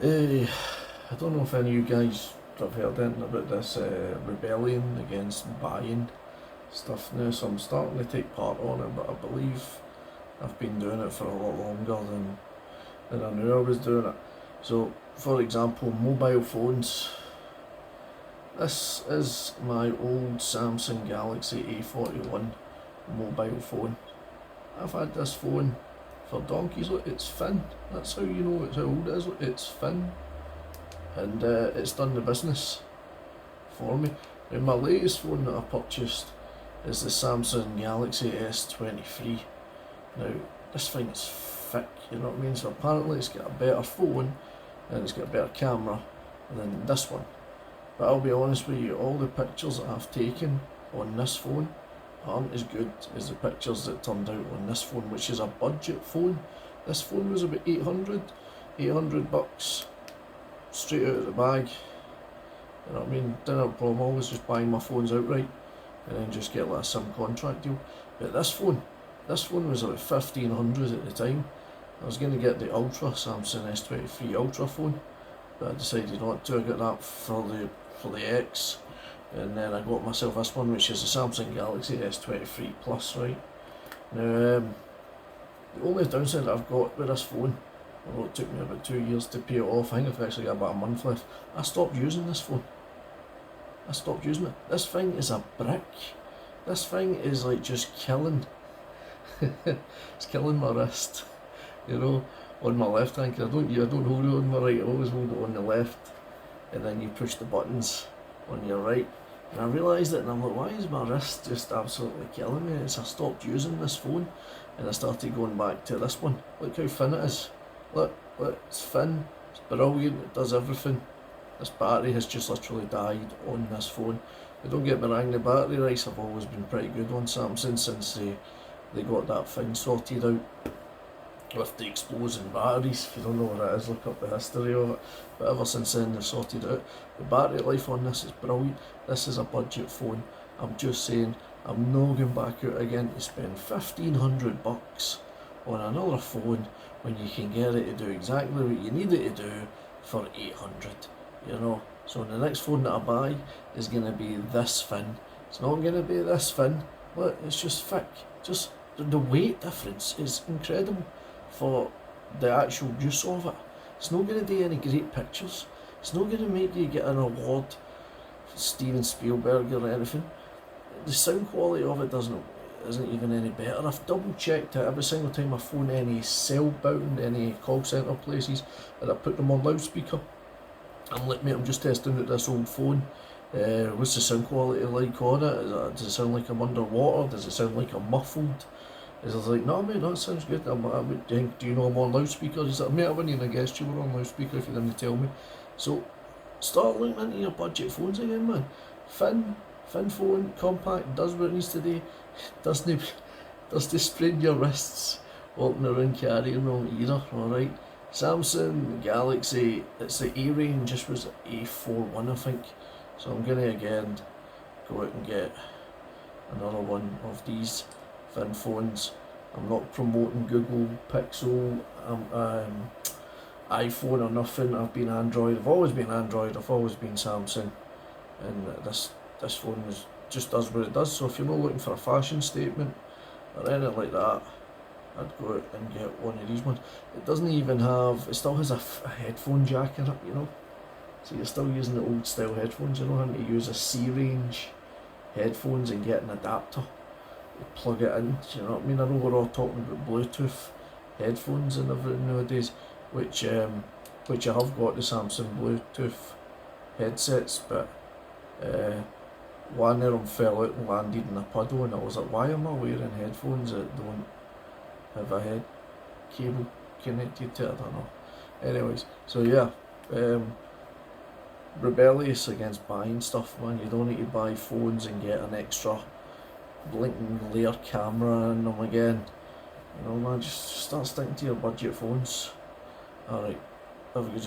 I don't know if any of you guys have heard anything about this rebellion against buying stuff now, so I'm starting to take part on it, but I believe I've been doing it for a lot longer than I knew I was doing it. So, for example, mobile phones. This is my old Samsung Galaxy A41 mobile phone. I've had this phone for donkeys. Look, it's thin. That's how you know it's how old it is. Look, it's thin, and it's done the business for me. Now, my latest phone that I purchased is the Samsung Galaxy S23. Now, this thing is thick, you know what I mean? So apparently it's got a better phone and it's got a better camera than this one. But I'll be honest with you, all the pictures that I've taken on this phone aren't as good as the pictures that turned out on this phone, which is a budget phone. This phone was about 800 bucks straight out of the bag. You know what I mean? Didn't have a problem, always just buying my phones outright and then just get like a SIM contract deal. But this phone was about 1500 at the time. I was going to get the Ultra, Samsung S23 Ultra phone, but I decided not to. I got that for the X, and then I got myself this one, which is the Samsung Galaxy S23 Plus, right? Now, the only downside that I've got with this phone, although it took me about 2 years to pay it off, I think I've actually got about a month left, I stopped using this phone. I stopped using it. This thing is a brick. This thing is like just killing. It's killing my wrist, you know, on my left hand. I don't hold it on my right, I always hold it on the left, and then you push the buttons on your right. And I realised it, and I'm like, why is my wrist just absolutely killing me? So I stopped using this phone, and I started going back to this one. Look how thin it is. Look, it's thin, it's brilliant, it does everything. This battery has just literally died on this phone. But don't get me wrong, the battery life have always been pretty good on Samsung since they got that thing sorted out with the exploding batteries. If you don't know what it is, look up the history of it. But ever since then they've sorted it out. The battery life on this is brilliant. This is a budget phone. I'm just saying, I'm not going back out again to spend 1500 bucks on another phone when you can get it to do exactly what you need it to do for 800, you know. So the next phone that I buy is going to be this thin. It's not going to be this thin. Look, it's just thick. Just the weight difference is incredible for the actual use of it. It's not going to do any great pictures. It's not going to make you get an award for Steven Spielberg or anything. The sound quality of it isn't even any better. I've double checked it every single time I phone any cell bound, any call centre places, and I put them on loudspeaker. I'm like, mate, I'm just testing out this old phone. What's the sound quality like on it? Does it sound like I'm underwater? Does it sound like I'm muffled? Is it like, no mate, that sounds good. Do you know I'm on loudspeaker? He's like, mate, I wouldn't even guessed you were on loudspeaker if you didn't tell me. So start looking into your budget phones again, man. Thin phone, compact, does what it needs to do. Doesn't sprain your wrists walking around carrying them either, alright? Samsung Galaxy, it's the A range, this was A41 I think. So I'm gonna again go out and get another one of these thin phones. I'm not promoting Google Pixel, iPhone or nothing. I've been Android, I've always been Android, I've always been Samsung, and this phone just does what it does. So if you're not looking for a fashion statement or anything like that, I'd go out and get one of these ones. It doesn't even have, it still has a headphone jack in it, you know. So you're still using the old style headphones, you know, having to use a C-range headphones and get an adapter to plug it in, you know what I mean? I know we're all talking about Bluetooth headphones and everything nowadays, which I have got the Samsung Bluetooth headsets, but one of them fell out and landed in a puddle, and I was like, why am I wearing headphones that don't have a head cable connected to it? I don't know. Anyways, so yeah, rebellious against buying stuff, man. You don't need to buy phones and get an extra blinking layer camera in them again. You know, man, just start sticking to your budget phones. Alright, have a good day.